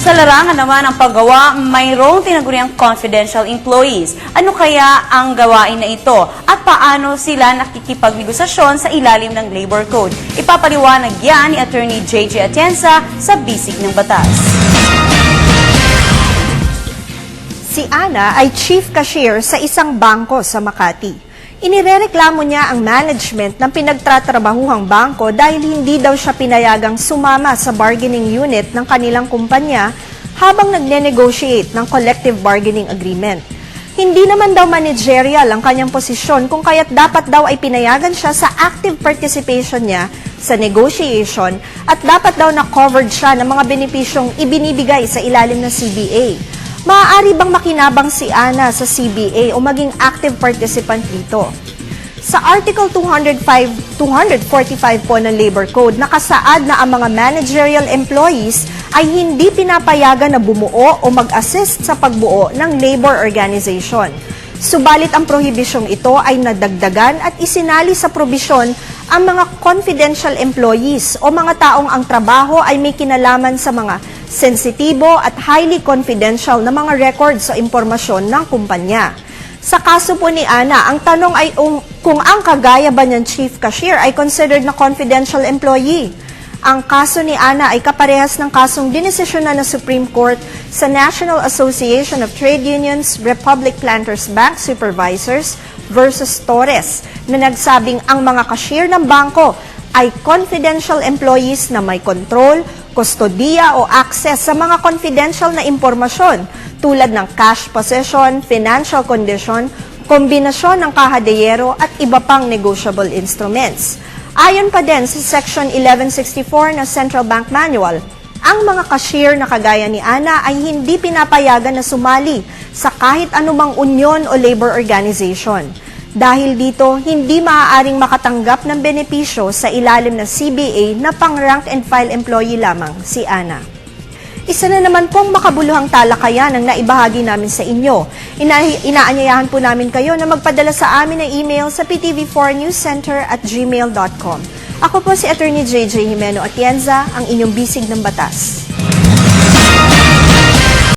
Sa larangan naman ng paggawa, mayroong tinaguriang confidential employees. Ano kaya ang gawain na ito at paano sila nakikipagnegosasyon sa ilalim ng Labor Code? Ipapaliwanag yan ni Attorney JJ Atienza sa Bisig ng Batas. Si Ana ay chief cashier sa isang bangko sa Makati. Inirereklamo niya ang management ng pinagtatrabahuhang bangko dahil hindi daw siya pinayagang sumama sa bargaining unit ng kanilang kumpanya habang nagne-negotiate ng collective bargaining agreement. Hindi naman daw managerial ang kanyang posisyon kung kaya't dapat daw ay pinayagan siya sa active participation niya sa negotiation at dapat daw na-covered siya ng mga benepisyong ibinibigay sa ilalim ng CBA. Maaari bang makinabang si Ana sa CBA o maging active participant dito? Sa Article 245 po ng Labor Code, nakasaad na ang mga managerial employees ay hindi pinapayagan na bumuo o mag-assist sa pagbuo ng labor organization. Subalit ang prohibisyong ito ay nadagdagan at isinali sa probisyon ang mga confidential employees o mga taong ang trabaho ay may kinalaman sa mga sensitibo at highly confidential na mga records o impormasyon ng kumpanya. Sa kaso po ni Ana, ang tanong ay kung ang kagaya ba niyang chief cashier ay considered na confidential employee. Ang kaso ni Ana ay kaparehas ng kasong dinesisyonan ng Supreme Court sa National Association of Trade Unions Republic Planters Bank Supervisors versus Torres na nagsabing ang mga cashier ng bangko ay confidential employees na may control, kustodiya o access sa mga confidential na impormasyon tulad ng cash possession, financial condition, kombinasyon ng kahadeyero at iba pang negotiable instruments. Ayon pa din sa Section 1164 ng Central Bank Manual, ang mga cashier na kagaya ni Ana ay hindi pinapayagan na sumali sa kahit anumang union o labor organization. Dahil dito, hindi maaaring makatanggap ng benepisyo sa ilalim ng CBA na pang-rank and file employee lamang si Ana. Isa na naman pong makabuluhang talakayan ang naibahagi namin sa inyo. Inaanyayahan po namin kayo na magpadala sa amin ng email sa ptv4newscenter@gmail.com. Ako po si Attorney JJ Jimeno Atienza, ang inyong bisig ng batas.